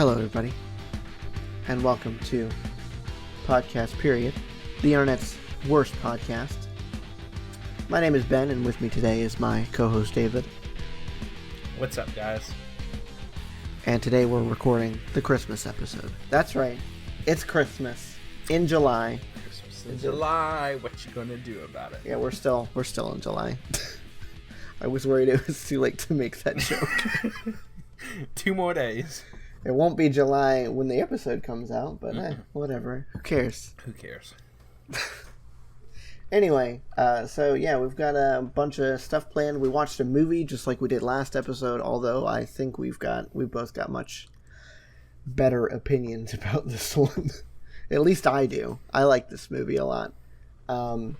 Hello, everybody, and welcome to Podcast Period, the internet's worst podcast. My name is Ben, and with me today is my co-host David. What's up, guys? And today we're recording the Christmas episode. That's right, it's Christmas in July. Christmas in July. What you gonna do about it? Yeah, we're still in July. I was worried it was too late to make that joke. 2 more days. It won't be July when the episode comes out, but whatever. Who cares? Who cares? Anyway, so yeah, we've got a bunch of stuff planned. We watched a movie just like we did last episode, although I think we've both got much better opinions about this one. At least I do. I like this movie a lot. And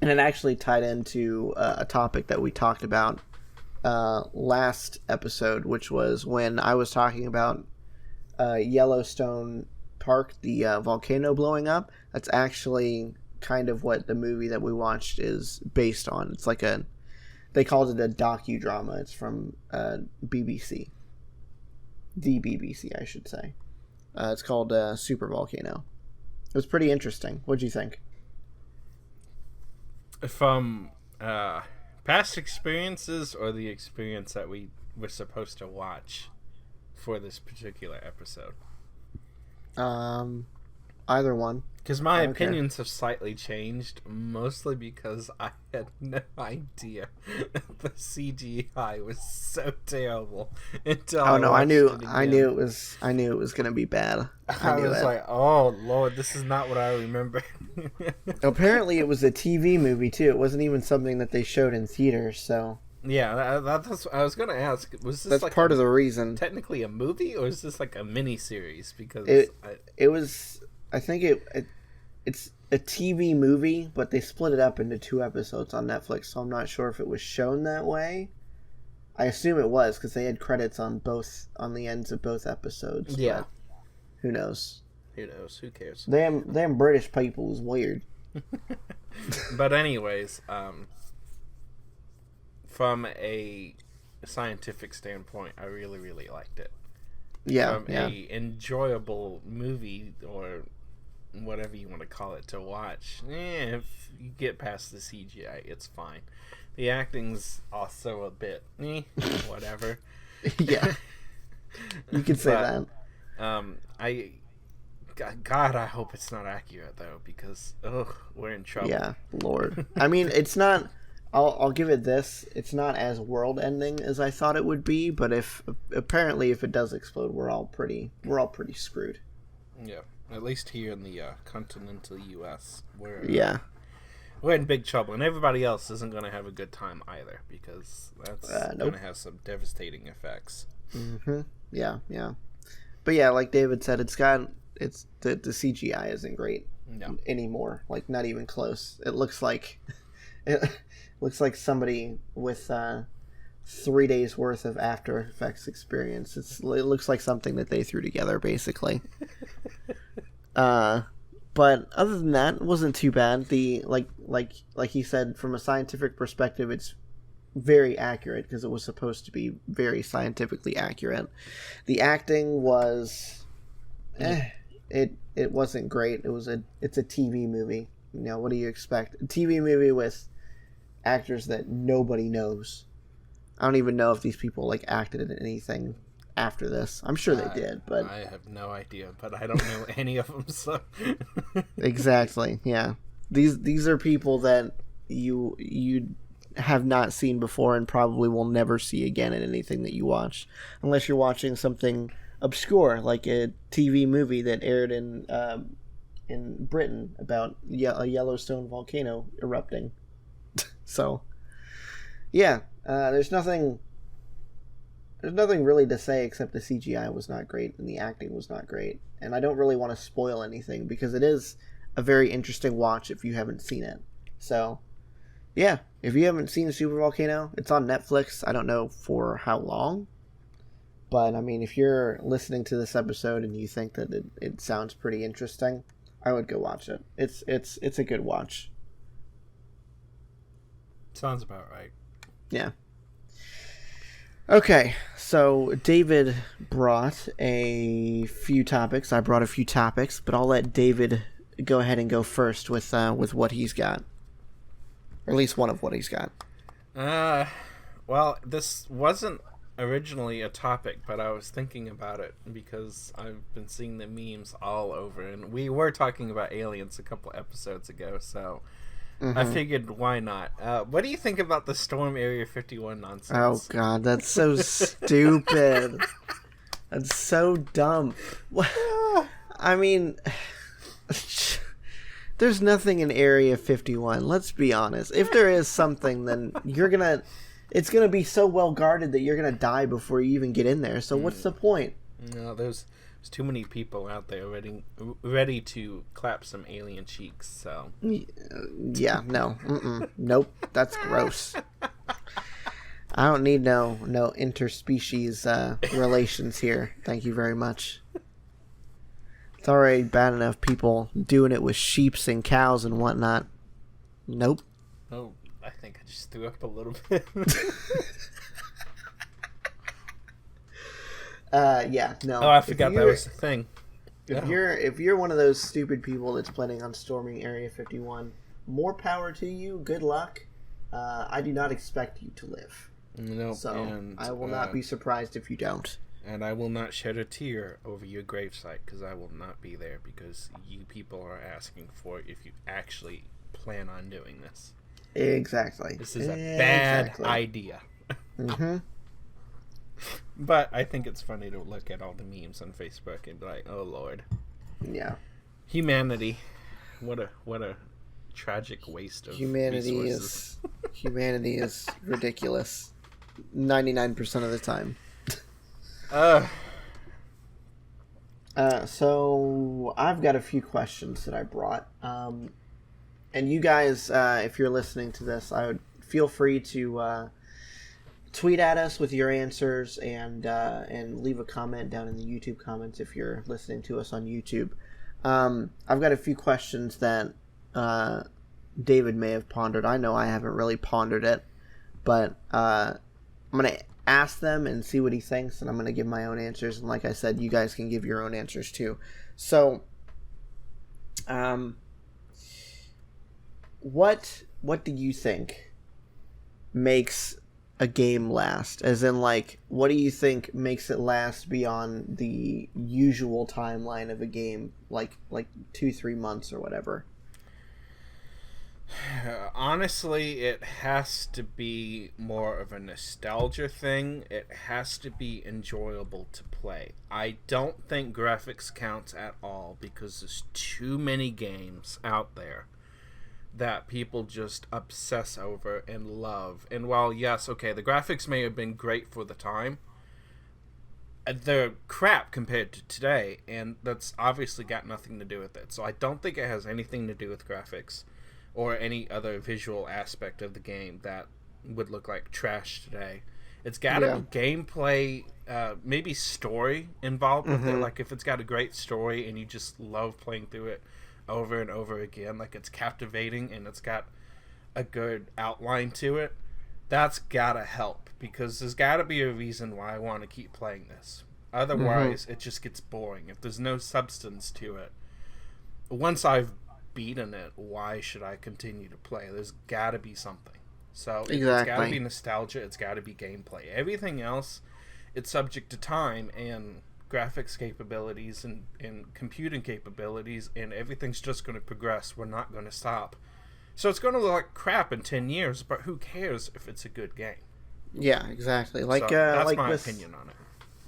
it actually tied into a topic that we talked about last episode, which was when I was talking about Yellowstone Park, the volcano blowing up. That's actually kind of what the movie that we watched is based on. It's like they called it a docudrama. It's from BBC. The BBC, I should say. It's called Supervolcano. It was pretty interesting. What'd you think? From past experiences or the experience that we were supposed to watch for this particular episode? Either one. Because my opinions have slightly changed, mostly because I had no idea the CGI was so terrible until I knew it was gonna be bad. I was like, oh Lord, this is not what I remember. Apparently, it was a TV movie too. It wasn't even something that they showed in theaters. So yeah, that's I was gonna ask. Was this that's part of the reason? Technically, a movie, or is this like a mini series? Because it was. I think it's a TV movie, but they split it up into 2 episodes on Netflix, so I'm not sure if it was shown that way. I assume it was, because they had credits on the ends of both episodes. Yeah. Who knows? Who knows? Who cares? Them British people is weird. But anyways, from a scientific standpoint, I really, really liked it. Yeah. From a enjoyable movie, or whatever you want to call it, to watch, if you get past the CGI, it's fine. The acting's also a bit whatever. Yeah, you could say that. I hope it's not accurate though, because we're in trouble. Yeah, Lord. I mean, it's not. I'll give it this. It's not as world-ending as I thought it would be, but if it does explode, we're all pretty screwed. Yeah. At least here in the continental U.S., we're in big trouble, and everybody else isn't going to have a good time either, because that's going to have some devastating effects. Mm-hmm. Yeah. But yeah, like David said, the CGI isn't great anymore. Like, not even close. It looks like somebody with 3 days worth of After Effects experience. It looks like something that they threw together, basically. But other than that, it wasn't too bad. The like he said, from a scientific perspective, it's very accurate because it was supposed to be very scientifically accurate. The acting was, it wasn't great. It's a TV movie. You know, what do you expect? A TV movie with actors that nobody knows. I don't even know if these people acted in anything after this. I'm sure they did, but I have no idea. But I don't know any of them. So exactly, yeah. These are people that you have not seen before and probably will never see again in anything that you watch, unless you're watching something obscure like a TV movie that aired in Britain about a Yellowstone volcano erupting. So, yeah. There's nothing really to say except the CGI was not great and the acting was not great. And I don't really want to spoil anything because it is a very interesting watch if you haven't seen it. So, yeah, if you haven't seen Supervolcano, it's on Netflix. I don't know for how long. But, I mean, if you're listening to this episode and you think that it sounds pretty interesting, I would go watch it. It's a good watch. Sounds about right. Yeah. Okay, so David brought a few topics. I brought a few topics, but I'll let David go ahead and go first with what he's got, or at least one of what he's got. Well, this wasn't originally a topic, but I was thinking about it because I've been seeing the memes all over, and we were talking about aliens a couple episodes ago, so I figured why not. What do you think about the Storm Area 51 nonsense? Oh God, that's so stupid. That's so dumb. I mean, there's nothing in Area 51. Let's be honest. If there is something, then it's gonna be so well guarded that you're gonna die before you even get in there. So what's the point? No, there's too many people out there ready to clap some alien cheeks. So yeah, no, nope, that's gross. I don't need no interspecies relations here. Thank you very much. It's already bad enough people doing it with sheeps and cows and whatnot. Nope. Oh, I think I just threw up a little bit. Yeah, no. Oh, I forgot that was the thing. If you're one of those stupid people that's planning on storming Area 51, more power to you. Good luck. I do not expect you to live. No, so and, I will not be surprised if you don't. And I will not shed a tear over your gravesite because I will not be there because you people are asking for it if you actually plan on doing this. Exactly. This is a bad idea. Mm-hmm. But I think it's funny to look at all the memes on Facebook and be like, "Oh Lord, yeah, humanity, what a tragic waste of resources." Humanity is ridiculous. 99% of the time. So I've got a few questions that I brought, and you guys, if you're listening to this, I would feel free to tweet at us with your answers and leave a comment down in the YouTube comments if you're listening to us on YouTube. I've got a few questions that David may have pondered. I know I haven't really pondered it, but I'm going to ask them and see what he thinks, and I'm going to give my own answers. And like I said, you guys can give your own answers too. So, what do you think makes a game last? As in, like, what do you think makes it last beyond the usual timeline of a game, like 2-3 months or whatever? Honestly, it has to be more of a nostalgia thing. It has to be enjoyable to play. I don't think graphics counts at all because there's too many games out there that people just obsess over and love. And while, yes, okay, the graphics may have been great for the time, they're crap compared to today, and that's obviously got nothing to do with it. So I don't think it has anything to do with graphics or any other visual aspect of the game that would look like trash today. It's got to be gameplay, maybe story involved with it. Like if it's got a great story and you just love playing through it over and over again, like it's captivating and it's got a good outline to it, that's gotta help, because there's gotta be a reason why I want to keep playing this. Otherwise, it just gets boring. If there's no substance to it, once I've beaten it, why should I continue to play? There's gotta be something. So it's gotta be nostalgia, it's gotta be gameplay. Everything else, it's subject to time and graphics capabilities and computing capabilities, and everything's just going to progress. We're not going to stop. So it's going to look like crap in 10 years, but who cares if it's a good game? Yeah, exactly. Like so that's like my with, opinion on it.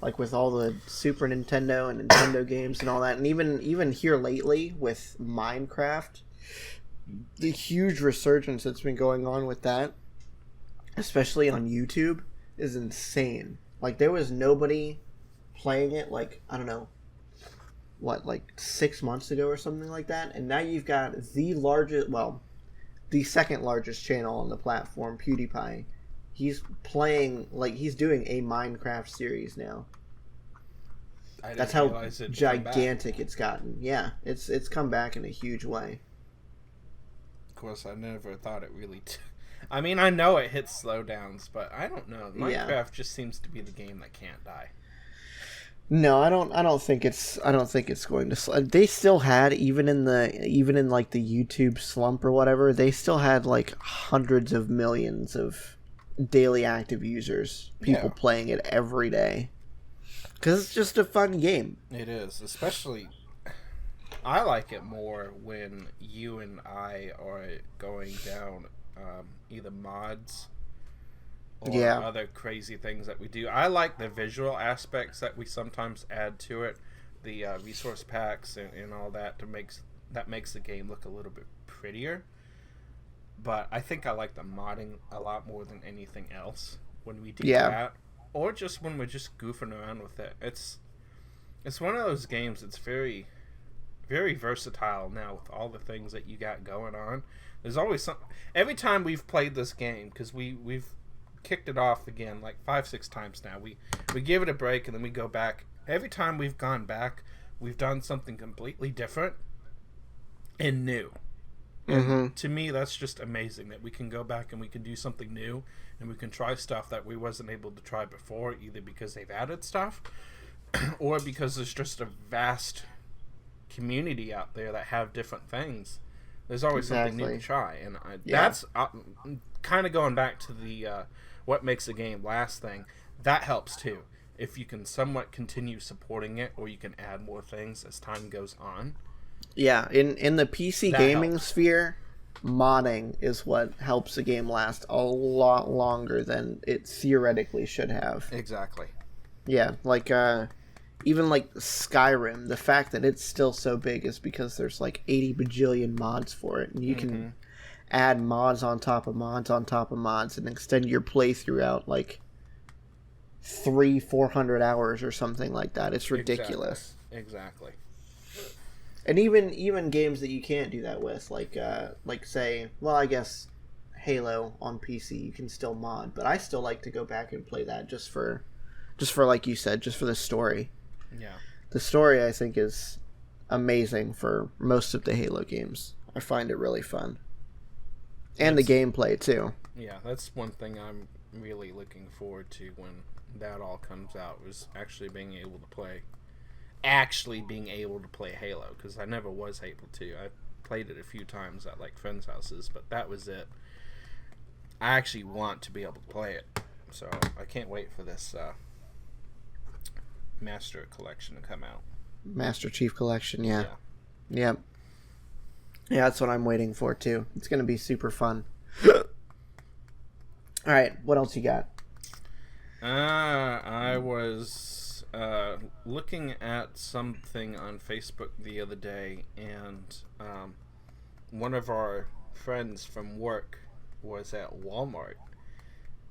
Like with all the Super Nintendo and Nintendo games and all that, and even here lately with Minecraft, the huge resurgence that's been going on with that, especially on YouTube, is insane. Like there was nobody playing it, like, I don't know, what, like 6 months ago or something like that, and now you've got the second largest channel on the platform, PewDiePie. He's playing, like, he's doing a Minecraft series now. That's how gigantic it's gotten. Yeah, it's come back in a huge way. Of course, I never thought it really I mean, I know it hits slowdowns, but I don't know. Yeah. Minecraft just seems to be the game that can't die. No, I don't. I don't think it's. I don't think it's going to. They still had even in like the YouTube slump or whatever. They still had like hundreds of millions of daily active users, people playing it every day. Because it's just a fun game. It is, especially. I like it more when you and I are going down either mods or other crazy things that we do. I like the visual aspects that we sometimes add to it, the resource packs and all that makes the game look a little bit prettier. But I think I like the modding a lot more than anything else when we do that, or just when we're just goofing around with it. It's one of those games that's very, very versatile now with all the things that you got going on. There's always some. Every time we've played this game, because we've kicked it off again like 5-6 times now. We give it a break and then we go back. Every time we've gone back, we've done something completely different and new. And to me, that's just amazing that we can go back and we can do something new and we can try stuff that we wasn't able to try before, either because they've added stuff or because there's just a vast community out there that have different things. There's always something new to try, and that's kind of going back to the what makes a game last thing. That helps too. If you can somewhat continue supporting it, or you can add more things as time goes on. Yeah, in the PC gaming sphere, modding is what helps a game last a lot longer than it theoretically should have. Exactly. Yeah, like even like Skyrim, the fact that it's still so big is because there's like 80 bajillion mods for it, and you can add mods on top of mods on top of mods and extend your playthrough out like 300-400 hours or something like that. It's ridiculous. Exactly. And even games that you can't do that with, like say, well, I guess Halo on PC you can still mod, but I still like to go back and play that just for like you said, just for the story. Yeah. The story I think is amazing for most of the Halo games. I find it really fun. And the gameplay too. Yeah, that's one thing I'm really looking forward to when that all comes out, was actually being able to play Halo, because I never was able to. I played it a few times at like friends' houses, but that was it. I actually want to be able to play it, so I can't wait for this Master Collection to come out. Master Chief Collection, yeah. Yep. Yeah, that's what I'm waiting for too. It's going to be super fun. Alright, what else you got? I was looking at something on Facebook the other day, and one of our friends from work was at Walmart,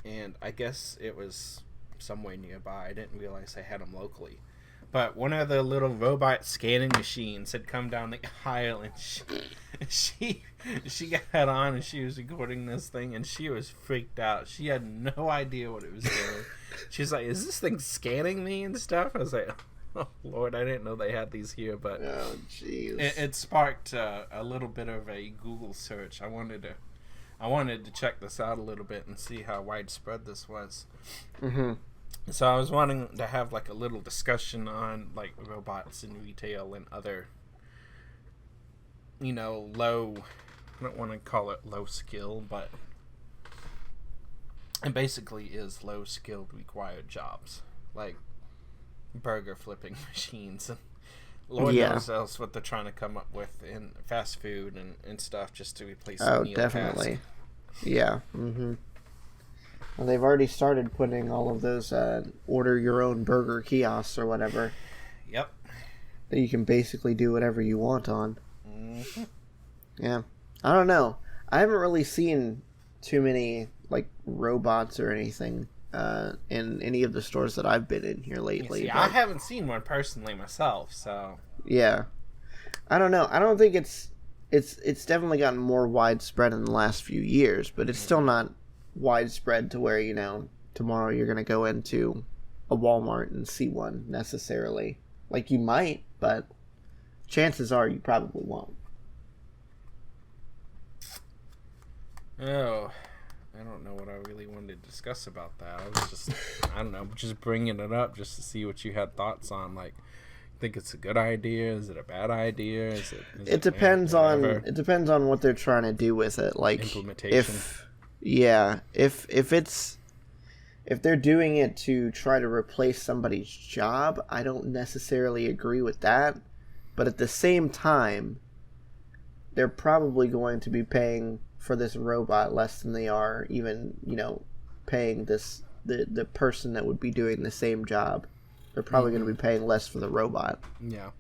and I guess it was somewhere nearby. I didn't realize they had them locally. But one of the little robot scanning machines had come down the aisle, and she got on and she was recording this thing, and she was freaked out. She had no idea what it was doing. She's like, "Is this thing scanning me and stuff?" I was like, "Oh Lord, I didn't know they had these here." But it sparked a little bit of a Google search. I wanted to check this out a little bit and see how widespread this was. Mm-hmm. So I was wanting to have like a little discussion on like robots in retail and other, low, I don't want to call it low skill, but it basically is low skilled required jobs, like burger flipping machines, and Lord knows else what they're trying to come up with in fast food and stuff just to replace the meal definitely task. Yeah. Mm-hmm. Well, they've already started putting all of those order your own burger kiosks or whatever. Yep. That you can basically do whatever you want on. Mm-hmm. Yeah. I don't know. I haven't really seen too many like robots or anything in any of the stores that I've been in here lately. See, I haven't seen one personally myself, so. Yeah. I don't know. I don't think it's definitely gotten more widespread in the last few years, but it's still not widespread to where, tomorrow you're going to go into a Walmart and see one necessarily. Like, you might, but chances are you probably won't. Oh, I don't know what I really wanted to discuss about that. I was just, I don't know, just bringing it up just to see what you had thoughts on. Like, think it's a good idea? Is it a bad idea? It depends on what they're trying to do with it. Like implementation. If they're doing it to try to replace somebody's job, I don't necessarily agree with that. But at the same time, they're probably going to be paying for this robot less than they are even, paying the person that would be doing the same job. They're probably going to be paying less for the robot. Yeah.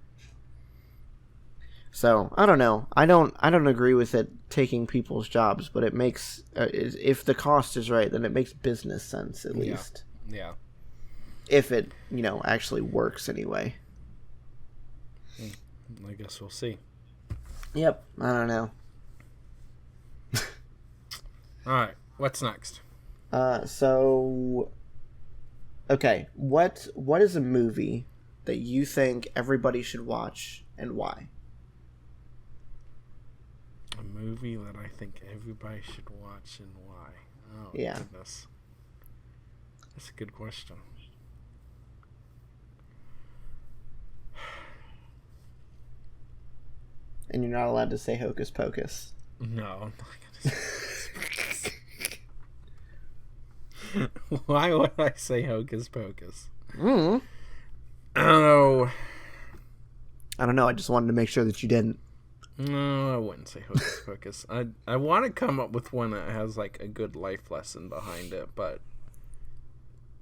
So I don't know. I don't agree with it taking people's jobs, but it makes if the cost is right, then it makes business sense at least. Yeah. If it actually works anyway. I guess we'll see. Yep. I don't know. All right. What's next? Okay. What is a movie that you think everybody should watch and why? A movie that I think everybody should watch and why? Oh, yeah. Goodness. That's a good question. And you're not allowed to say Hocus Pocus. No, I'm not going to say Hocus Pocus. Why would I say Hocus Pocus? Oh. I don't know. I just wanted to make sure that you didn't. No, I wouldn't say Hocus Pocus. I want to come up with one that has like a good life lesson behind it, but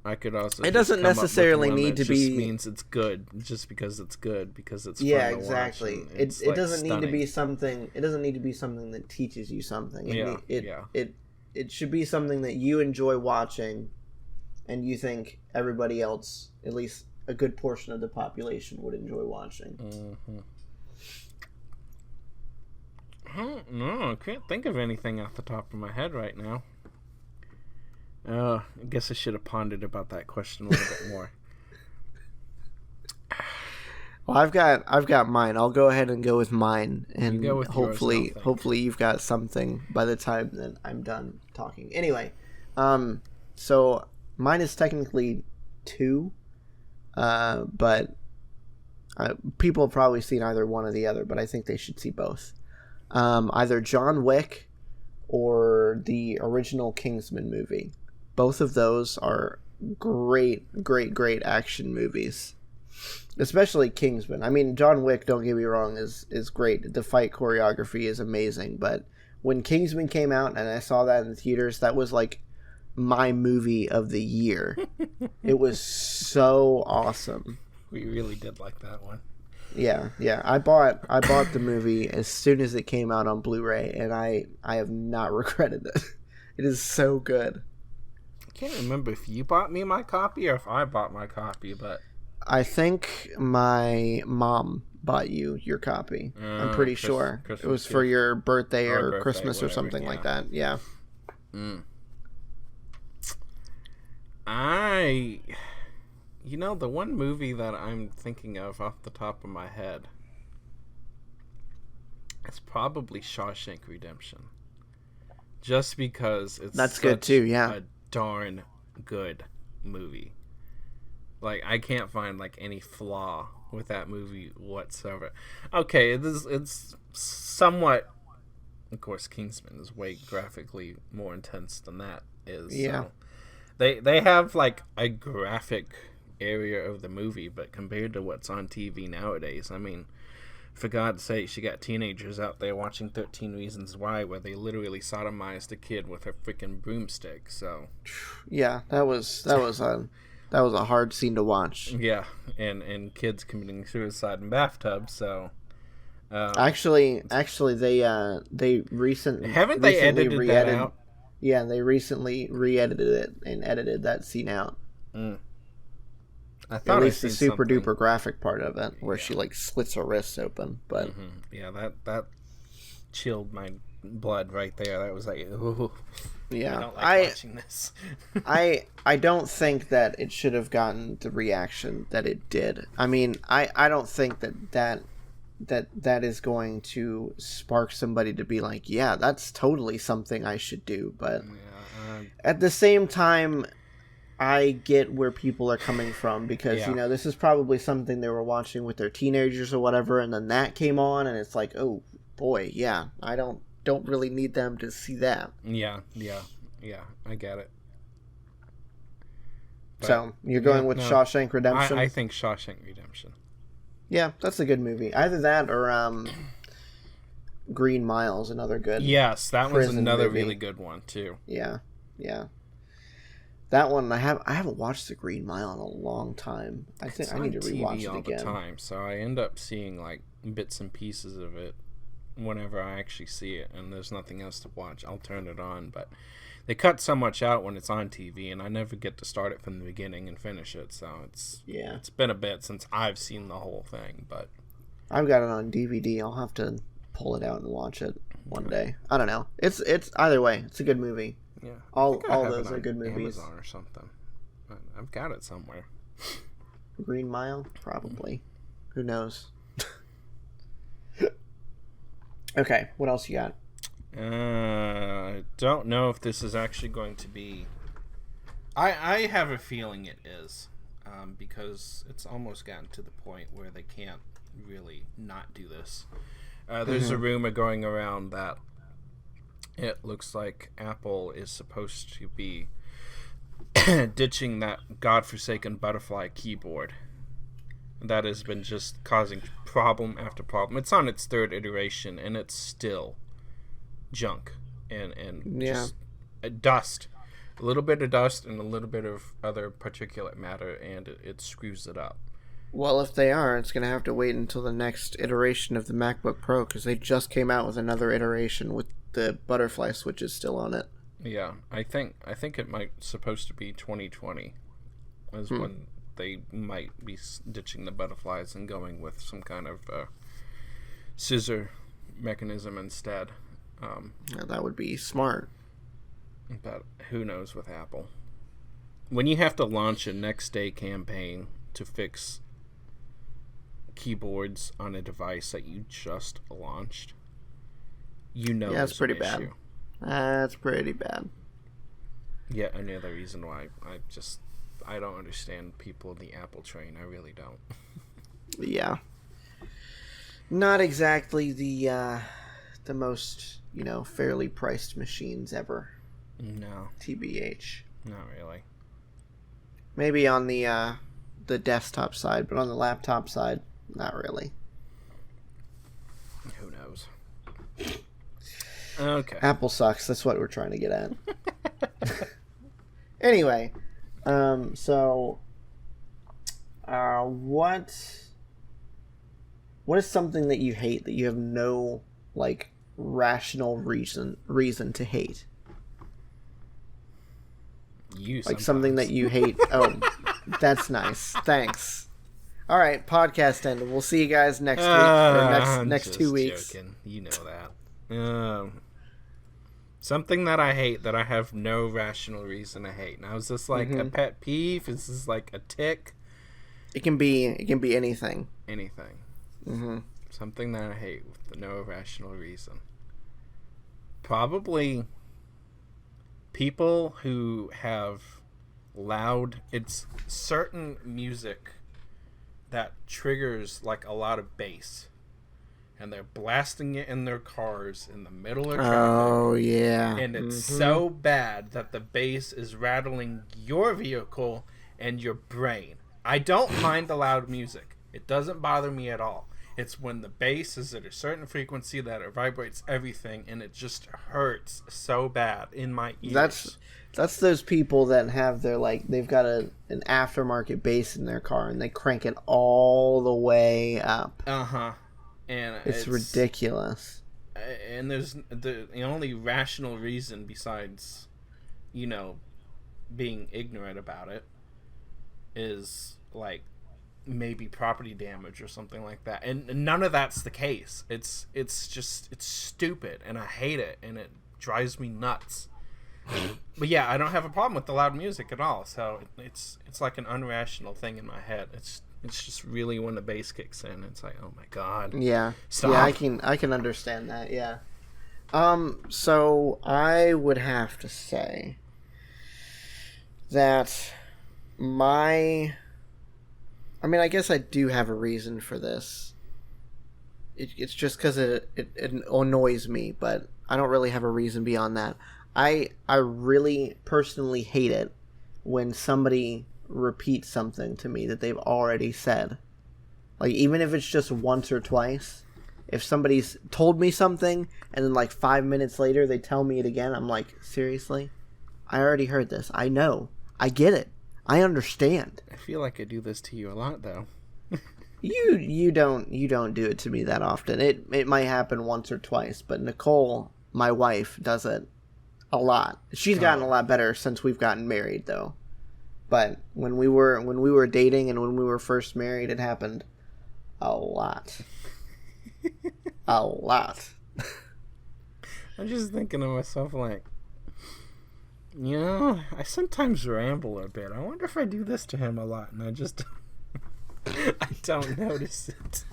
I could also. It doesn't necessarily need to be. Just means it's good, just because it's good, because it's yeah, fun to exactly. watch It doesn't need to be something. It doesn't need to be something that teaches you something. It should be something that you enjoy watching, and you think everybody else, at least a good portion of the population, would enjoy watching. Mm-hmm. I don't know. I can't think of anything off the top of my head right now. I guess I should have pondered about that question a little bit more. Well, I've got mine. I'll go ahead and go with mine, and go with hopefully yours, hopefully you've got something by the time that I'm done talking. Anyway, so mine is technically 2, but people have probably seen either one or the other, but I think they should see both. Either John Wick or the original Kingsman movie. Both of those are great action movies. Especially Kingsman. I mean, John Wick, don't get me wrong, is great. The fight choreography is amazing. But when Kingsman came out and I saw that in the theaters, that was like my movie of the year. It was so awesome. We really did like that one. Yeah. I bought the movie as soon as it came out on Blu-ray, and I have not regretted it. It is so good. I can't remember if you bought me my copy or if I bought my copy, but I think my mom bought you your copy. I'm pretty sure. It was for your birthday or Christmas or something like that. Yeah. The one movie that I'm thinking of off the top of my head is probably Shawshank Redemption. Just because it's good too, yeah. A darn good movie. Like, I can't find like any flaw with that movie whatsoever. Okay, it's somewhat, of course, Kingsman is way graphically more intense than that is. Yeah. So they have like a graphic area of the movie, but compared to what's on TV nowadays, I mean, for God's sake, you got teenagers out there watching 13 Reasons Why, where they literally sodomized a kid with a freaking broomstick. So, yeah, that was a hard scene to watch. Yeah, and kids committing suicide in bathtubs. So, actually, they recently edited that out? Yeah, they recently re-edited it and edited that scene out. I thought at least the super duper graphic part of it, where she like slits her wrists open. But yeah, that chilled my blood right there. That was like, ooh. Yeah, I don't like watching this. I don't think that it should have gotten the reaction that it did. I mean, I don't think that is going to spark somebody to be like, yeah, that's totally something I should do. But yeah, At the same time, I get where people are coming from because, this is probably something they were watching with their teenagers or whatever, and then that came on, and it's like, oh, boy, yeah, I don't really need them to see that. Yeah, I get it. But, so, you're going with Shawshank Redemption? I think Shawshank Redemption. Yeah, that's a good movie. Either that or Green Mile's another good. Yes, that was another movie. really good one, too. Yeah. That one, I haven't watched The Green Mile in a long time. I think I need to rewatch it again. All the time, so I end up seeing like bits and pieces of it whenever I actually see it, and there's nothing else to watch. I'll turn it on, but they cut so much out when it's on TV, and I never get to start it from the beginning and finish it. So it's been a bit since I've seen the whole thing, but I've got it on DVD. I'll have to pull it out and watch it one day. I don't know. It's either way. It's a good movie. Yeah, all those are good movies. Amazon or something. I've got it somewhere. Green Mile, probably. Who knows? Okay, what else you got? I don't know if this is actually going to be. I have a feeling it is, because it's almost gotten to the point where they can't really not do this. There's a rumor going around that it looks like Apple is supposed to be ditching that godforsaken butterfly keyboard that has been just causing problem after problem. It's on its third iteration, and it's still junk and just dust. A little bit of dust and a little bit of other particulate matter, and it screws it up. Well, if they are, it's going to have to wait until the next iteration of the MacBook Pro, because they just came out with another iteration with the butterfly switches still on it. Yeah, I think it might supposed to be 2020 is when they might be ditching the butterflies and going with some kind of scissor mechanism instead. That would be smart. But who knows with Apple? When you have to launch a next day campaign to fix keyboards on a device that you just launched, it's pretty bad. That's pretty bad. Yet another reason why I don't understand people in the Apple train. I really don't. Yeah. Not exactly the most, fairly priced machines ever. No. TBH. Not really. Maybe on the desktop side, but on the laptop side, not really. Who knows? Okay. Apple sucks. That's what we're trying to get at. Anyway, so what is something that you hate that you have no rational reason to hate? Something that you hate. Oh, that's nice. Thanks. All right, podcast ended. We'll see you guys next week or next 2 weeks. Joking. You know that. Something that I hate that I have no rational reason to hate. Now, is this a pet peeve? Is this a tick? It can be anything. Anything. Mm-hmm. Something that I hate with no rational reason. Probably people who have it's certain music that triggers a lot of bass. And they're blasting it in their cars in the middle of traffic. Oh, yeah. And it's so bad that the bass is rattling your vehicle and your brain. I don't mind the loud music. It doesn't bother me at all. It's when the bass is at a certain frequency that it vibrates everything, and it just hurts so bad in my ears. That's those people that have their, they've got an aftermarket bass in their car, and they crank it all the way up. Uh-huh. And it's ridiculous. And there's the only rational reason besides, being ignorant about it is maybe property damage or something like that. And none of that's the case. It's stupid, and I hate it, and it drives me nuts. But yeah, I don't have a problem with the loud music at all. So it's like an unrational thing in my head. It's just really when the bass kicks in, it's like, oh my god. Yeah. Stop. Yeah, I can understand that, yeah. So I would have to say that I mean, I guess I do have a reason for this. It's just because it annoys me, but I don't really have a reason beyond that. I really personally hate it when somebody repeats something to me that they've already said. Like, even if it's just once or twice, if somebody's told me something and then like 5 minutes later they tell me it again, I'm like, seriously? I already heard this. I know. I get it. I understand. I feel like I do this to you a lot, though. You don't do it to me that often. It might happen once or twice, but Nicole, my wife, does it a lot. She's gotten a lot better since we've gotten married, though. But when we were dating and when we were first married, it happened a lot. A lot. I'm just thinking to myself, like, you know, I sometimes ramble a bit. I wonder if I do this to him a lot, and I just I don't notice it.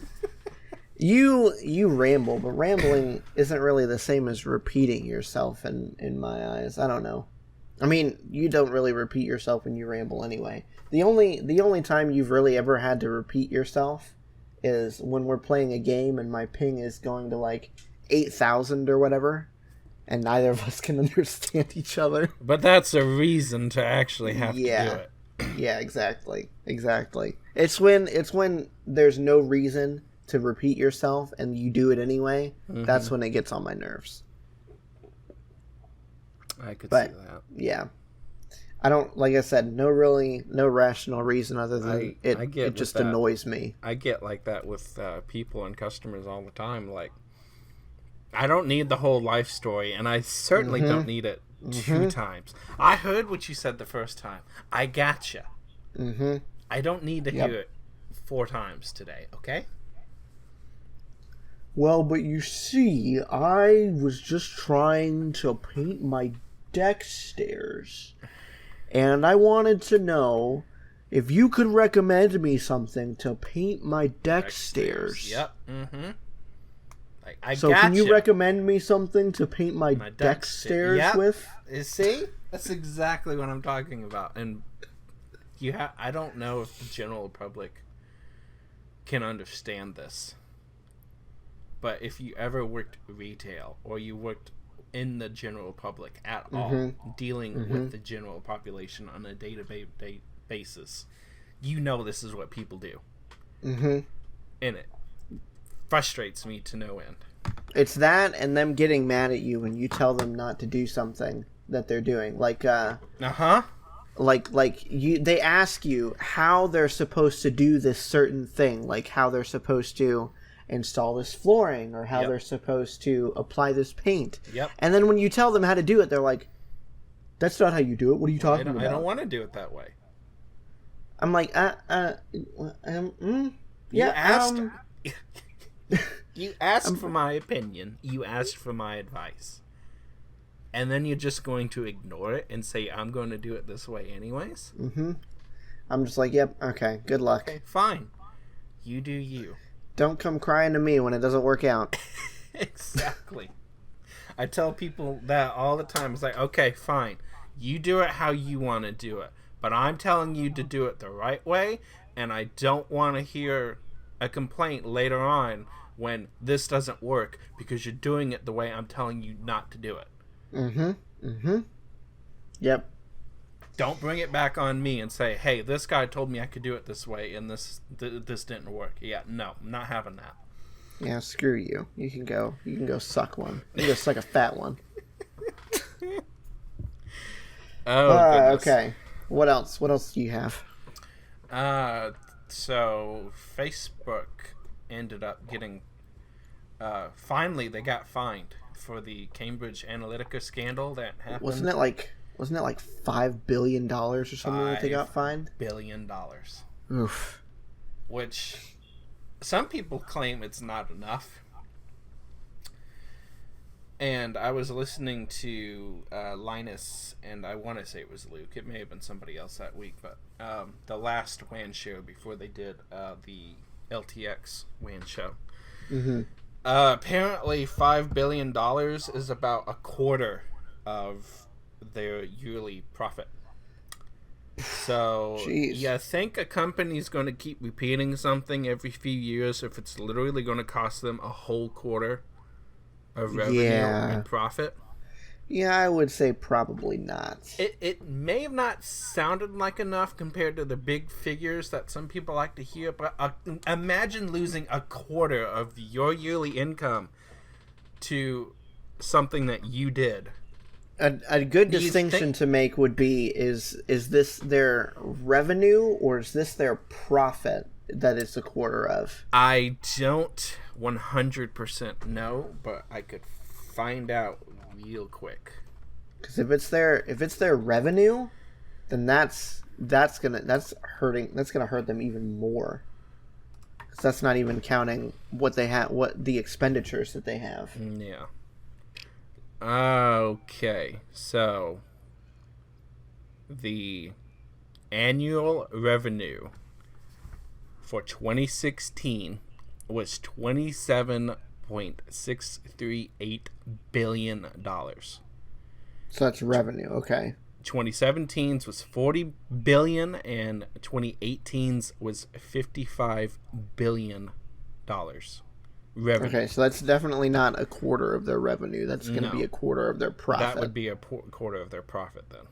You ramble, but rambling isn't really the same as repeating yourself in my eyes. I don't know. I mean, you don't really repeat yourself when you ramble anyway. The only time you've really ever had to repeat yourself is when we're playing a game and my ping is going to like 8,000 or whatever, and neither of us can understand each other. But that's a reason to actually have to do it. Yeah, exactly. It's when there's no reason to repeat yourself and you do it anyway. Mm-hmm. That's when it gets on my nerves. I could see that. Yeah. I don't, like I said, no rational reason other than it just annoys me. I get like that with people and customers all the time. Like, I don't need the whole life story, and I certainly don't need it 2 times. I heard what you said the first time. I gotcha. Mm-hmm. I don't need to hear it 4 times today, okay? Well, but you see, I was just trying to paint my deck stairs, and I wanted to know if you could recommend me something to paint my deck stairs. Yep. Mm-hmm. Can you recommend me something to paint my deck stairs with? You see? That's exactly what I'm talking about. And I don't know if the general public can understand this. But if you ever worked retail or you worked in the general public at all, dealing with the general population on a day-to-day basis, you know this is what people do. Mm-hmm. And it frustrates me to no end. It's that and them getting mad at you when you tell them not to do something that they're doing. Like, they ask you how they're supposed to do this certain thing, like how they're supposed to install this flooring or how they're supposed to apply this paint. Yep. And then when you tell them how to do it, they're like, that's not how you do it. What are you talking about? I don't want to do it that way. I'm like, You asked for my opinion. You asked for my advice. And then you're just going to ignore it and say, I'm going to do it this way anyways? Mm-hmm. I'm just like, yep, okay, good luck. Okay, fine. You do you. Don't come crying to me when it doesn't work out. Exactly. I tell people that all the time. It's like, okay, fine. You do it how you want to do it. But I'm telling you to do it the right way, and I don't want to hear a complaint later on when this doesn't work because you're doing it the way I'm telling you not to do it. Mm-hmm. Mm-hmm. Yep. Don't bring it back on me and say, hey, this guy told me I could do it this way and this didn't work. Yeah, no, I'm not having that. Yeah, screw you. You can go suck one. You can go suck a fat one. Okay. What else? What else do you have? So Facebook ended up getting finally they got fined for the Cambridge Analytica scandal that happened. Wasn't it like $5 billion or something that they got fined? $5 billion. Oof. Which some people claim it's not enough. And I was listening to Linus, and I want to say it was Luke. It may have been somebody else that week, but the last WAN show before they did the LTX WAN show. Mm-hmm. Apparently, $5 billion is about a quarter of their yearly profit. So, Jeez. you think a company's going to keep repeating something every few years if it's literally going to cost them a whole quarter of revenue and profit? Yeah, I would say probably not. It may have not sounded like enough compared to the big figures that some people like to hear, but imagine losing a quarter of your yearly income to something that you did. A good distinction to make would be, is this their revenue or is this their profit that it's a quarter of? I don't 100% know, but I could find out real quick. Because if it's their revenue, then that's gonna hurt them even more. Because that's not even counting what the expenditures that they have. Yeah. Okay, so the annual revenue for 2016 was $27.638 billion. So that's revenue, okay. 2017's was $40 billion, and 2018's was $55 billion. Revenue. Okay, so that's definitely not a quarter of their revenue. That's going to be a quarter of their profit. That would be a quarter of their profit then.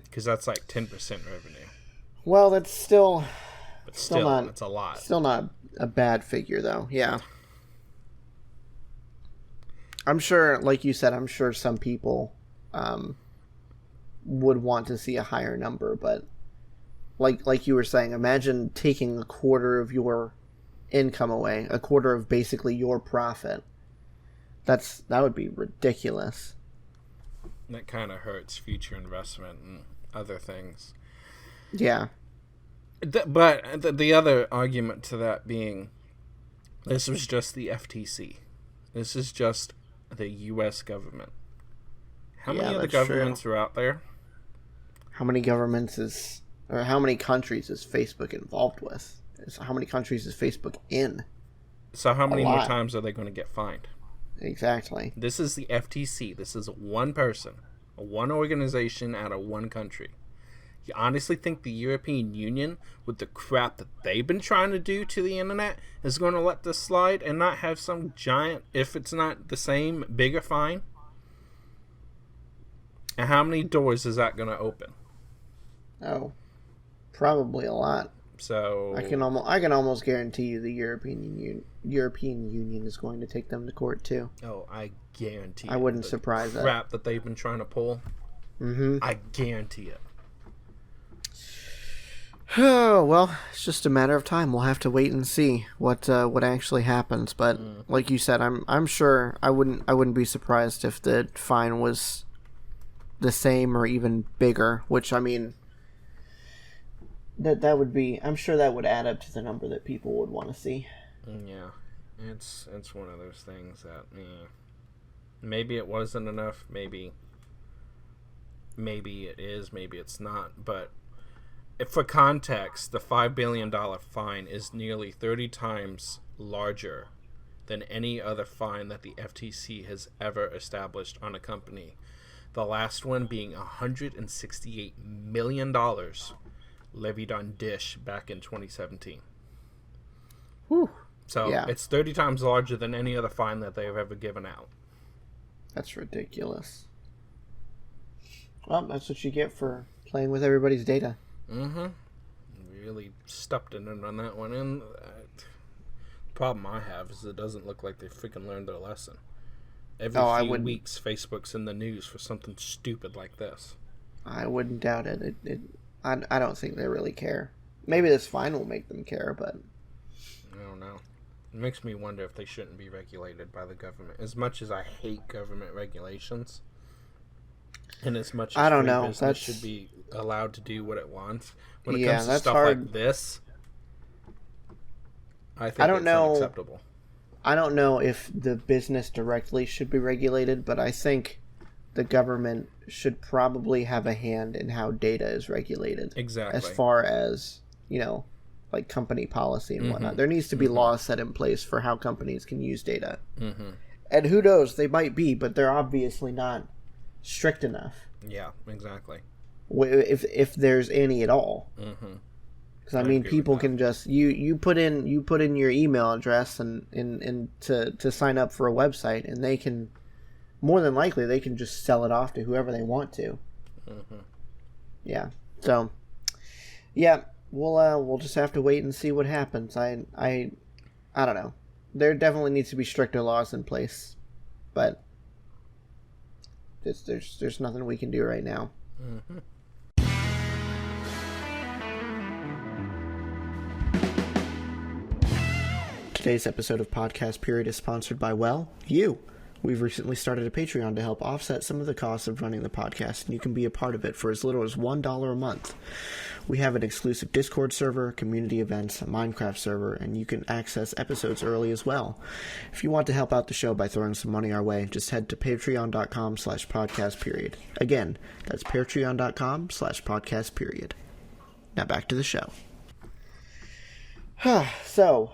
Because that's like 10% revenue. Well, that's still... But still not, it's a lot. Still not a bad figure, though. Yeah. I'm sure, like you said, I'm sure some people would want to see a higher number, but like you were saying, imagine taking a quarter of your income away, a quarter of basically your profit. That would be ridiculous. That kind of hurts future investment and other things. Yeah. But the other argument to that being, this was just the FTC. This is just the U.S. government. How many other governments are out there? How many countries is Facebook involved with? How many countries is Facebook in? So how many more times are they going to get fined? Exactly. This is the FTC. This is one person, one organization out of one country. You honestly think the European Union, with the crap that they've been trying to do to the internet, is going to let this slide and not have some giant, if it's not the same, bigger fine? And how many doors is that going to open? Oh, probably a lot. So I can almost guarantee you the European Union is going to take them to court too. Oh, I guarantee. I wouldn't surprise that. Crap that they've been trying to pull. I guarantee it. Oh, well, it's just a matter of time. We'll have to wait and see what actually happens. But like you said, I'm sure I wouldn't be surprised if the fine was the same or even bigger. Which, I mean, that would be. I'm sure that would add up to the number that people would want to see. Yeah, it's one of those things that maybe it wasn't enough. Maybe it is. Maybe it's not. But for context, the $5 billion fine is nearly 30 times larger than any other fine that the FTC has ever established on a company. The last one being $168 million levied on Dish back in 2017. Whew. So it's 30 times larger than any other fine that they've ever given out. That's ridiculous. Well, that's what you get for playing with everybody's data. Really stepped in on that one. And the problem I have is it doesn't look like they freaking learned their lesson. Every few weeks, Facebook's in the news for something stupid like this. I wouldn't doubt it. I don't think they really care. Maybe this fine will make them care, but I don't know. It makes me wonder if they shouldn't be regulated by the government. As much as I hate government regulations, and as much as free business should be allowed to do what it wants, when it comes to stuff like this, I think it's unacceptable. I don't know if the business directly should be regulated, but I think the government should probably have a hand in how data is regulated. Exactly. As far as, like company policy and whatnot. There needs to be laws set in place for how companies can use data. And who knows, they might be, but they're obviously not strict enough. Yeah, exactly. if there's any at all. Mm-hmm. Because I mean, people can just you put in your email address and to sign up for a website, and they can, more than likely, they can just sell it off to whoever they want to. Mm-hmm. Yeah. So, yeah, we'll just have to wait and see what happens. I don't know. There definitely needs to be stricter laws in place, but there's nothing we can do right now. Mm-hmm. Today's episode of Podcast Period is sponsored by, well, you. We've recently started a Patreon to help offset some of the costs of running the podcast, and you can be a part of it for as little as $1 a month. We have an exclusive Discord server, community events, a Minecraft server, and you can access episodes early as well. If you want to help out the show by throwing some money our way, just head to patreon.com/podcastperiod. Again, that's patreon.com/podcastperiod. Now back to the show. So,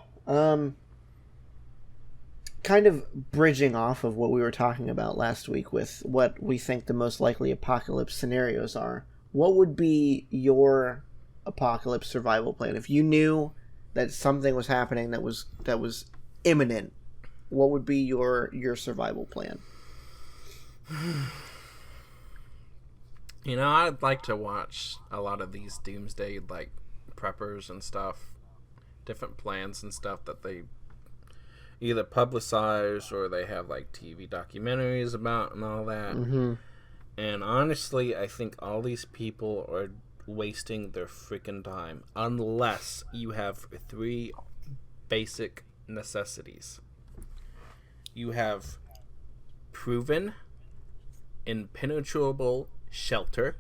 kind of bridging off of what we were talking about last week with what we think the most likely apocalypse scenarios are, what would be your apocalypse survival plan? If you knew that something was happening that was imminent, what would be your survival plan? You know, I'd like to watch a lot of these doomsday, like, preppers and stuff, different plans and stuff that they either publicize or they have, like, TV documentaries about and all that. Mm-hmm. And honestly, I think all these people are wasting their freaking time unless you have 3 basic necessities. You have proven, impenetrable shelter.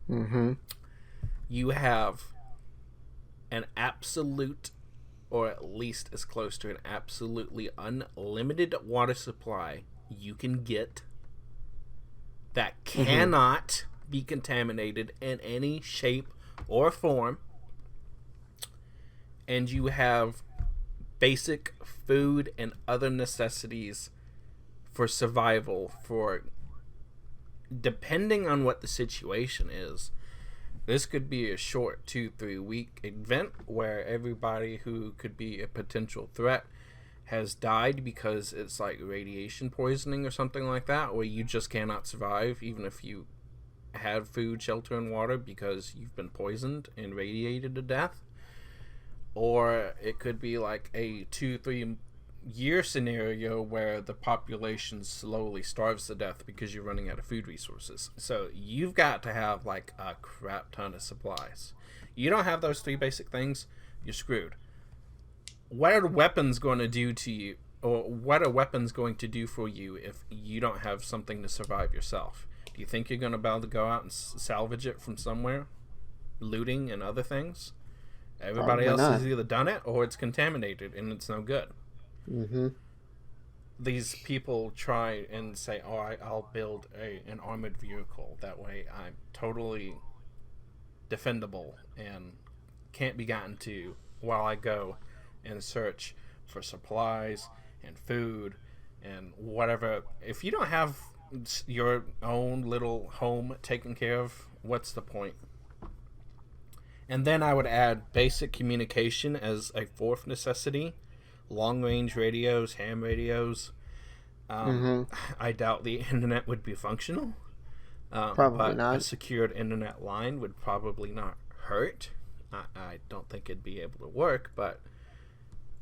Mm-hmm. You have an absolute, or at least as close to an absolutely unlimited water supply you can get that cannot be contaminated in any shape or form. And you have basic food and other necessities for survival, for depending on what the situation is. This could be a short 2-3 week event where everybody who could be a potential threat has died because it's like radiation poisoning or something like that, where you just cannot survive even if you have food, shelter, and water because you've been poisoned and radiated to death. Or it could be like a 2-3 year scenario where the population slowly starves to death because you're running out of food resources. So you've got to have like a crap ton of supplies. You don't have those 3 basic things, you're screwed. What are weapons going to do to you, or what are weapons going to do for you if you don't have something to survive yourself? Do you think you're going to be able to go out and salvage it from somewhere? Looting and other things? Everybody else has either done it or it's contaminated and it's no good. Mm-hmm. These people try and say, oh, I'll build an armored vehicle. That way I'm totally defendable and can't be gotten to while I go and search for supplies and food and whatever. If you don't have your own little home taken care of, what's the point? And then I would add basic communication as a 4th necessity. Long-range radios, ham radios. I doubt the internet would be functional. Probably but not. A secured internet line would probably not hurt. I don't think it'd be able to work, but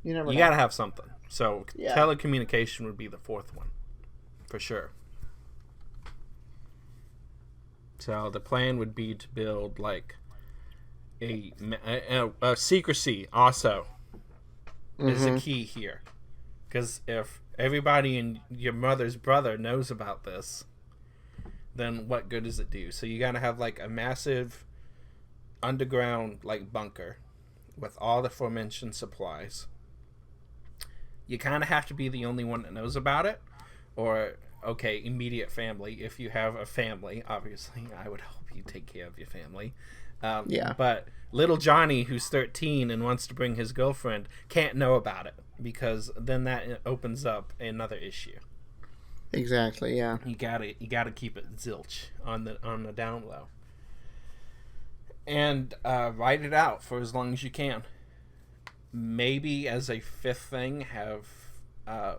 you got to have something. So telecommunication would be the 4th one, for sure. So the plan would be to build like a secrecy also is a key here, because if everybody and your mother's brother knows about this, then what good does it do? So you gotta have like a massive underground like bunker with all the aforementioned supplies. You kind of have to be the only one that knows about it, or immediate family. If you have a family, obviously I would hope you take care of your family. But little Johnny, who's 13 and wants to bring his girlfriend, can't know about it, because then that opens up another issue. Exactly. Yeah. You gotta keep it zilch on the down low. and ride it out for as long as you can. Maybe as a fifth thing, have,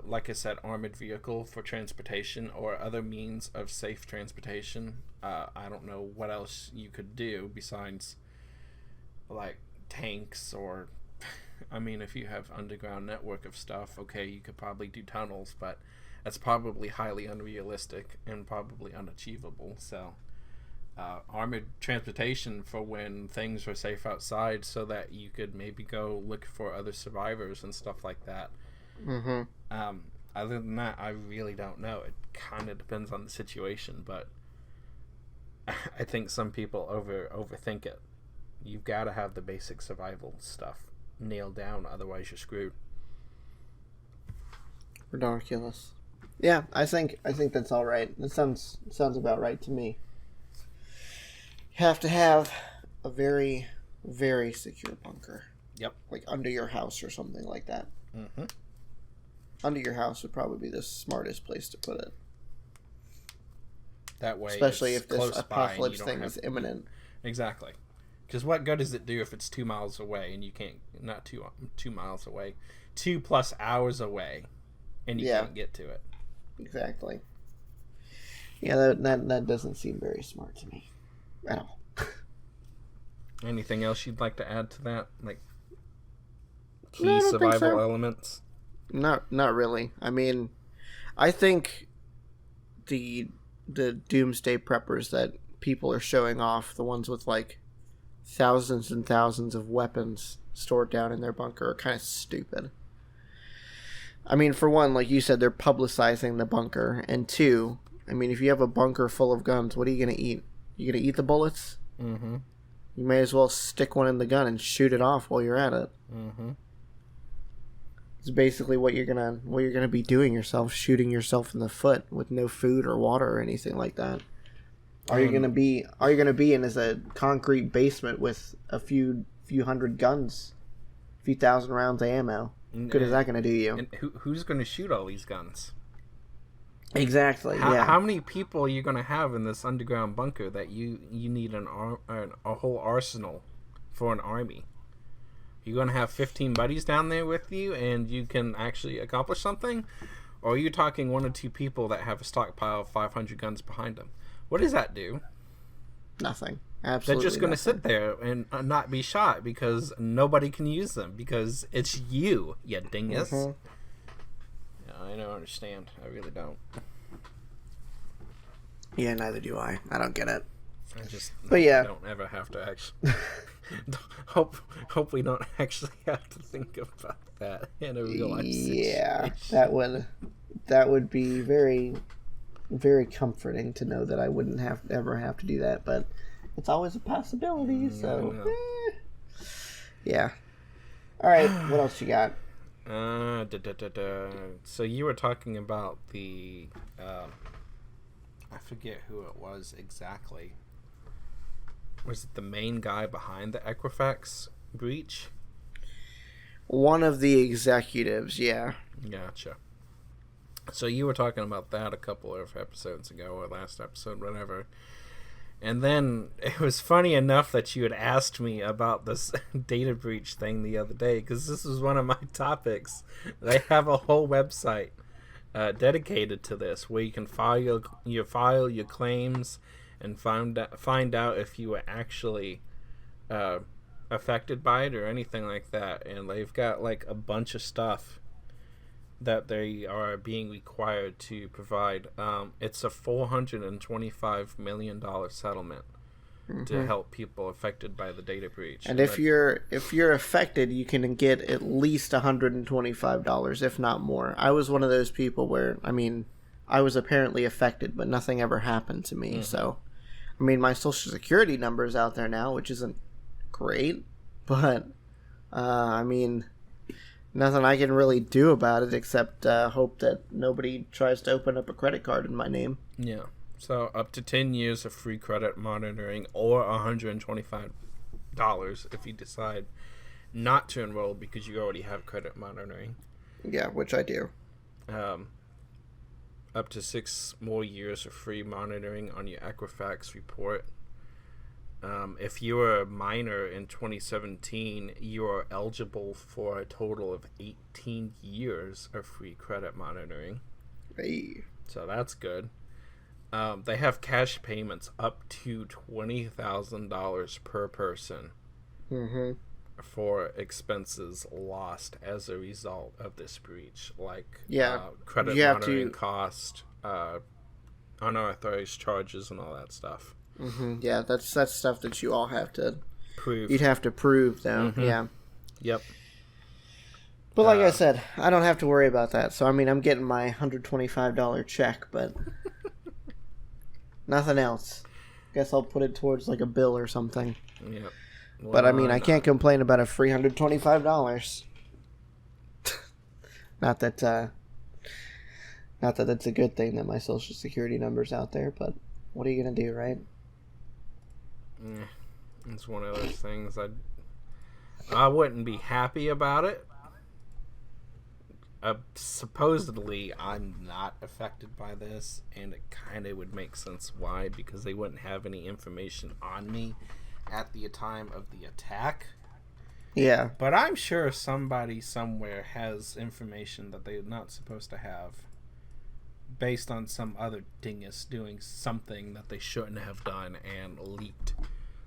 like I said, armored vehicle for transportation or other means of safe transportation. I don't know what else you could do besides like tanks or, I mean, if you have underground network of stuff, okay, you could probably do tunnels, but that's probably highly unrealistic and probably unachievable. So armored transportation for when things are safe outside, so that you could maybe go look for other survivors and stuff like that. Mm-hmm. Other than that, I really don't know. It kind of depends on the situation, but I think some people overthink it. You've got to have the basic survival stuff nailed down, otherwise you're screwed. Ridiculous. Yeah, I think that's all right. That sounds about right to me. You have to have a very, very secure bunker. Yep. Like under your house or something like that. Mm-hmm. Under your house would probably be the smartest place to put it. That way, especially if this apocalypse thing is imminent. Exactly. Because what good does it do if it's 2 miles away and you can't, not 2 miles away, 2+ hours away, and you can't get to it? Exactly. Yeah, that doesn't seem very smart to me at all. Anything else you'd like to add to that? Like key survival elements? Not really. I mean, I think the doomsday preppers that people are showing off, the ones with like thousands and thousands of weapons stored down in their bunker, are kind of stupid. I mean, for one, like you said, they're publicizing the bunker, and two, I mean, if you have a bunker full of guns, what are you going to eat? You going to eat the bullets? Mm-hmm. You may as well stick one in the gun and shoot it off while you're at it. Mm-hmm. It's basically what you're gonna be doing yourself, shooting yourself in the foot with no food or water or anything like that. All you're gonna be in is a concrete basement with a few hundred guns, a few thousand rounds of ammo. Good is that gonna do you? And who's gonna shoot all these guns? Exactly. How many people are you gonna have in this underground bunker that you need a whole arsenal for an army? You're going to have 15 buddies down there with you and you can actually accomplish something? Or are you talking 1 or 2 people that have a stockpile of 500 guns behind them? What does that do? Nothing. Absolutely. They're just going to sit there and not be shot because nobody can use them because it's you dingus. Mm-hmm. Yeah, I don't understand. I really don't. Yeah, neither do I. I don't get it. I don't ever have to actually... hope we don't actually have to think about that in a real life situation. Yeah, that would be very, very comforting to know that I wouldn't ever have to do that, but it's always a possibility, so yeah. All right, what else you got? So you were talking about the I forget who it was exactly. Was it the main guy behind the Equifax breach? One of the executives, yeah. Gotcha. So you were talking about that a couple of episodes ago, or last episode, whatever. And then it was funny enough that you had asked me about this data breach thing the other day, because this was one of my topics. They have a whole website dedicated to this, where you can file your claims and find out if you were actually affected by it or anything like that. And they've got like a bunch of stuff that they are being required to provide. It's a $425 million settlement to help people affected by the data breach. And if you're affected, you can get at least $125, if not more. I was one of those people where, I mean, I was apparently affected, but nothing ever happened to me. So, I mean, my Social Security number is out there now, which isn't great, but I mean, nothing I can really do about it except hope that nobody tries to open up a credit card in my name. Yeah. So up to 10 years of free credit monitoring, or $125 if you decide not to enroll because you already have credit monitoring. Yeah, which I do. Up to 6 more years of free monitoring on your Equifax report. If you were a minor in 2017, you are eligible for a total of 18 years of free credit monitoring. Hey. So that's good. They have cash payments up to $20,000 per person for expenses lost as a result of this breach, like credit monitoring cost, unauthorized charges, and all that stuff. Yeah, that's stuff that you all have to prove. You'd have to prove, though. Yeah. Yep. But like I said, I don't have to worry about that. So I mean, I'm getting my $125 check, but nothing else. Guess I'll put it towards like a bill or something. Yep. Well, but I mean, I can't complain about a free $125. Not that that's a good thing that my Social Security number's out there, but what are you gonna do, right? Yeah, it's one of those things. I wouldn't be happy about it. Supposedly, I'm not affected by this, and it kind of would make sense why, because they wouldn't have any information on me at the time of the attack. Yeah. But I'm sure somebody somewhere has information that they're not supposed to have, based on some other dingus doing something that they shouldn't have done and leaked,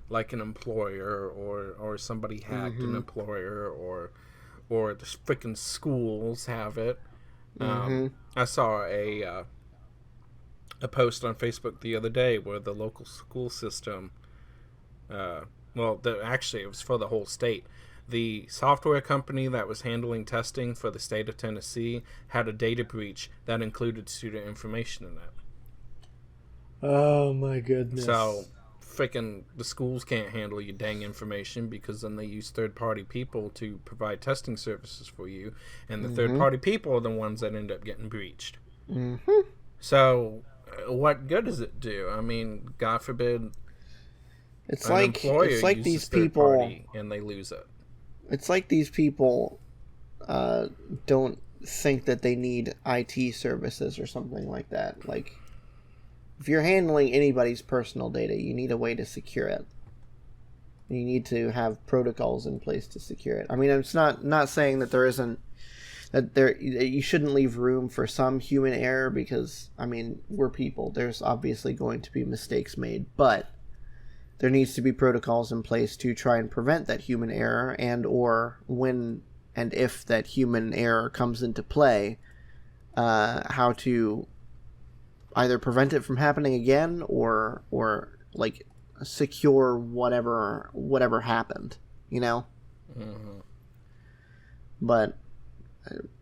like an employer or somebody hacked an employer or the freaking schools have it. I saw a post on Facebook the other day where the local school system, actually it was for the whole state. The software company that was handling testing for the state of Tennessee had a data breach that included student information in it. Oh my goodness. So, freaking the schools can't handle your dang information, because then they use third-party people to provide testing services for you, and the third-party people are the ones that end up getting breached. So, what good does it do? I mean, God forbid it's like these people and they lose it. It's like these people don't think that they need IT services or something like that. Like, if you're handling anybody's personal data, you need a way to secure it. You need to have protocols in place to secure it. I mean, it's not saying that you shouldn't leave room for some human error, because, I mean, we're people. There's obviously going to be mistakes made, but there needs to be protocols in place to try and prevent that human error, and or when and if that human error comes into play, how to either prevent it from happening again or like secure whatever happened, you know? But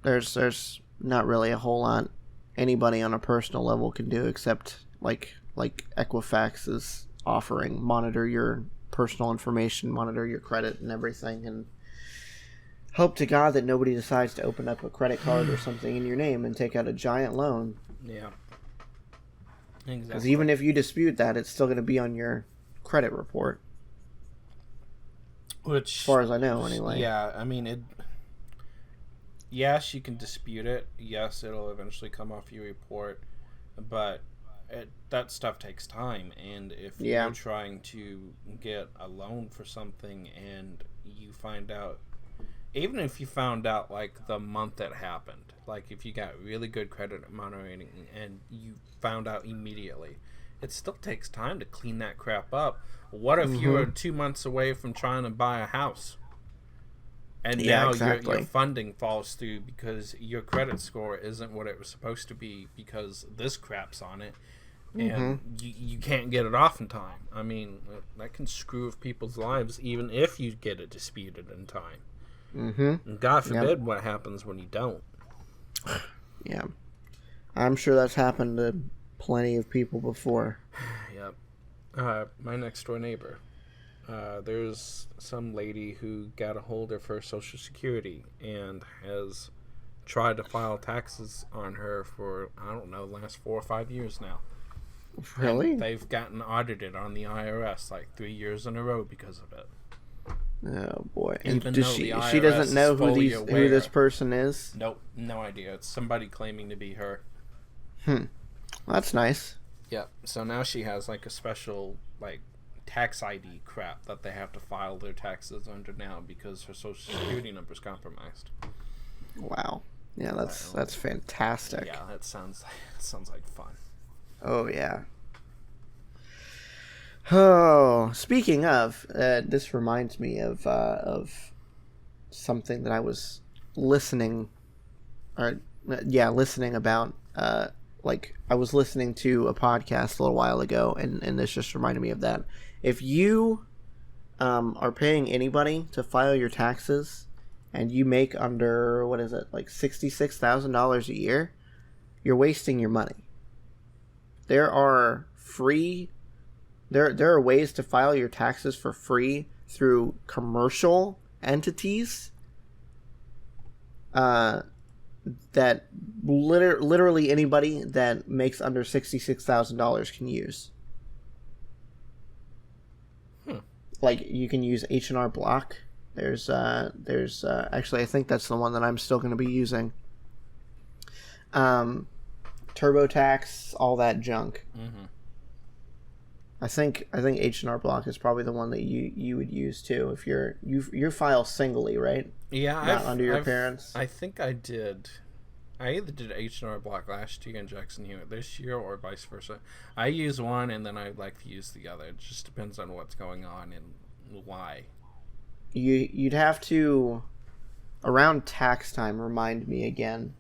there's not really a whole lot anybody on a personal level can do, except like Equifax is offering, monitor your personal information, monitor your credit and everything, and hope to God that nobody decides to open up a credit card or something in your name and take out a giant loan. Yeah. Exactly. Because even if you dispute that, it's still going to be on your credit report. Which, as far as I know, anyway. Yeah, I mean, yes, you can dispute it. Yes, it'll eventually come off your report. But that stuff takes time, and if you're trying to get a loan for something and you find out, even if you found out like the month it happened, like if you got really good credit monitoring and you found out immediately, it still takes time to clean that crap up. What if you were 2 months away from trying to buy a house, and now your funding falls through because your credit score isn't what it was supposed to be because this crap's on it, and you can't get it off in time? I mean, that can screw with people's lives, even if you get it disputed in time. And God forbid what happens when you don't. Yeah. I'm sure that's happened to plenty of people before. Yep. My next door neighbor. There's some lady who got a hold of her Social Security and has tried to file taxes on her for, I don't know, the last 4 or 5 years now. Really? And they've gotten audited on the IRS like 3 years in a row because of it. Oh boy! And she doesn't know who this person is? Nope, no idea. It's somebody claiming to be her. That's nice. Yeah. So now she has like a special like tax ID crap that they have to file their taxes under now because her social security number is compromised. Wow. Yeah, that's fantastic. Yeah, that sounds like fun. Oh yeah. Oh, speaking of, this reminds me of something that I was listening about. Like, I was listening to a podcast a little while ago, and this just reminded me of that. If you are paying anybody to file your taxes, and you make under, what is it, like $66,000 a year, you're wasting your money. There are ways to file your taxes for free through commercial entities that literally anybody that makes under $66,000 can use. Like, you can use H&R Block. There's actually, I think that's the one that I'm still going to be using. TurboTax, all that junk. Mm-hmm. I think H&R Block is probably the one that you would use too if you file singly, right? Yeah, not under your parents. I think I did. I either did H&R Block last year and Jackson Hewitt this year, or vice versa. I use one and then I like to use the other. It just depends on what's going on and why. You'd have to, around tax time, remind me again,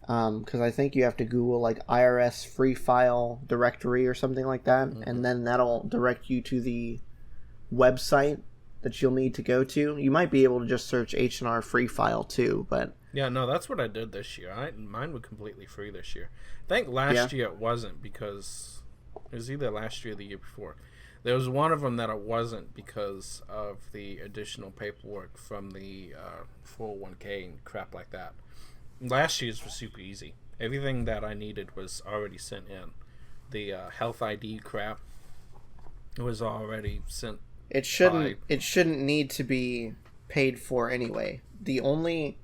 because I think you have to Google like IRS free file directory or something like that, mm-hmm. and then that'll direct you to the website that you'll need to go to. You might be able to just search H&R free file too, but yeah, no, that's what I did this year. Mine was completely free this year. I think last year it wasn't, because it was either last year or the year before. There was one of them that it wasn't because of the additional paperwork from the 401k and crap like that. Last year's was super easy. Everything that I needed was already sent in. The health ID crap was already sent. It shouldn't need to be paid for anyway. The only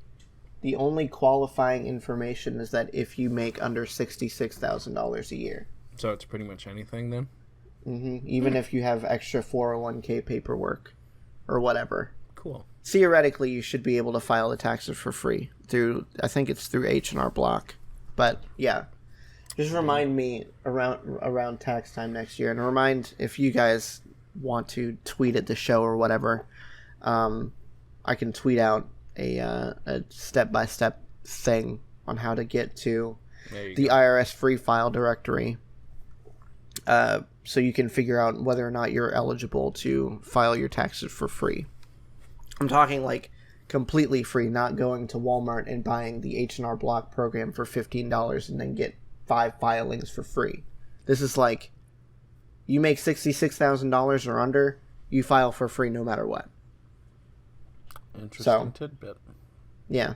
qualifying information is that if you make under $66,000 a year. So it's pretty much anything then? Mm-hmm. Even if you have extra 401k paperwork or whatever. Cool. Theoretically, you should be able to file the taxes for free through, I think it's through H&R Block. But yeah, just remind me around tax time next year, and remind, if you guys want to tweet at the show or whatever, I can tweet out a step-by-step thing on how to get to the IRS free file directory, so you can figure out whether or not you're eligible to file your taxes for free. I'm talking like completely free, not going to Walmart and buying the H&R Block program for $15 and then get 5 filings for free. This is like, you make $66,000 or under, you file for free no matter what. Interesting tidbit. Yeah.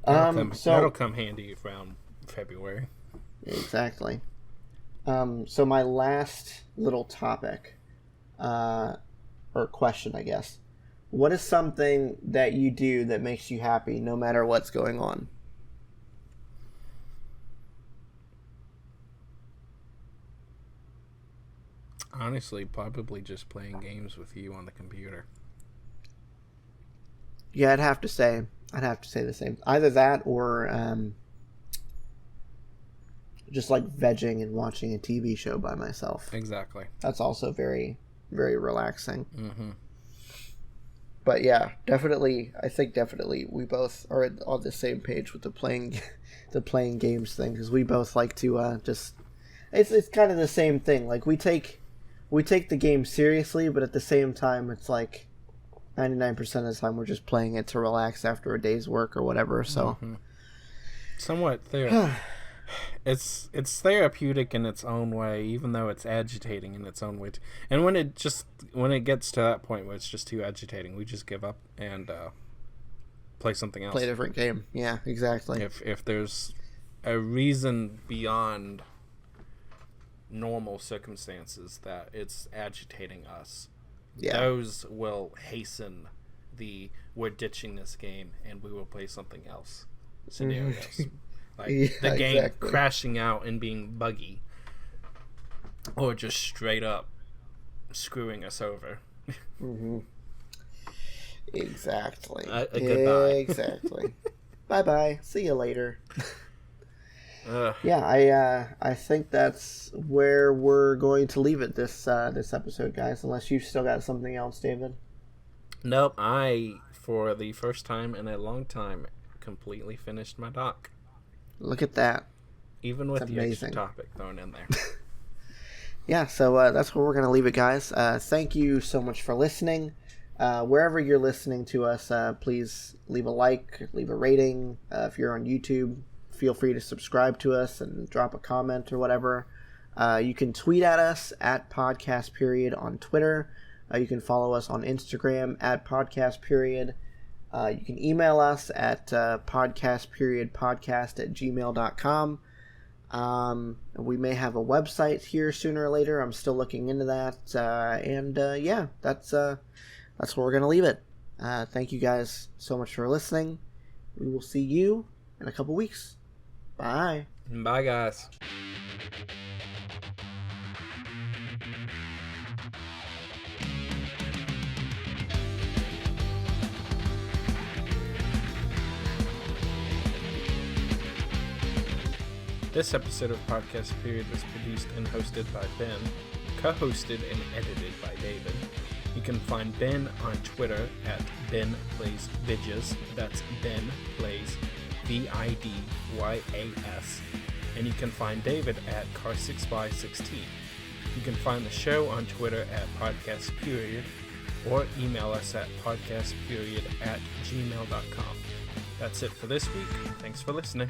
That'll come handy around February. Exactly. So my last little topic, or question, I guess. What is something that you do that makes you happy no matter what's going on? Honestly, probably just playing games with you on the computer. Yeah, I'd have to say the same. Either that or just like vegging and watching a TV show by myself. Exactly. That's also very, very relaxing. Mm-hmm. But yeah, definitely we both are on the same page with the playing games thing, because we both like to just it's kind of the same thing. Like, we take the game seriously, but at the same time it's like 99% of the time we're just playing it to relax after a day's work or whatever. So somewhat it's therapeutic in its own way, even though it's agitating in its own way. And when it gets to that point where it's just too agitating, we just give up and play something else. Play a different game. Yeah, exactly. If there's a reason beyond normal circumstances that it's agitating us, those will hasten we're ditching this game and we will play something else scenarios. Like the game crashing out and being buggy, or just straight up screwing us over. Mm-hmm. Exactly. Goodbye. Exactly. Bye-bye. See you later. Ugh. Yeah, I think that's where we're going to leave it this episode, guys. Unless you've still got something else, David. Nope. I, for the first time in a long time, completely finished my doc. Look at that. Even with It's the extra amazing. topic thrown in there. Yeah, so that's where we're going to leave it, guys. Thank you so much for listening. Wherever you're listening to us, please leave a like, leave a rating. If you're on YouTube, feel free to subscribe to us and drop a comment or whatever. You can tweet at us at Podcast Period on Twitter. You can follow us on Instagram at Podcast Period. You can email us at podcastperiodpodcast@gmail.com. We may have a website here sooner or later. I'm still looking into that. Yeah, that's where we're going to leave it. Thank you guys so much for listening. We will see you in a couple weeks. Bye. Bye, guys. This episode of Podcast Period was produced and hosted by Ben, co-hosted and edited by David. You can find Ben on Twitter at BenPlaysVidjas. That's Ben Plays VIDYAS. And you can find David at Car6by16. You can find the show on Twitter at Podcast Period or email us at podcastperiod@gmail.com. That's it for this week. Thanks for listening.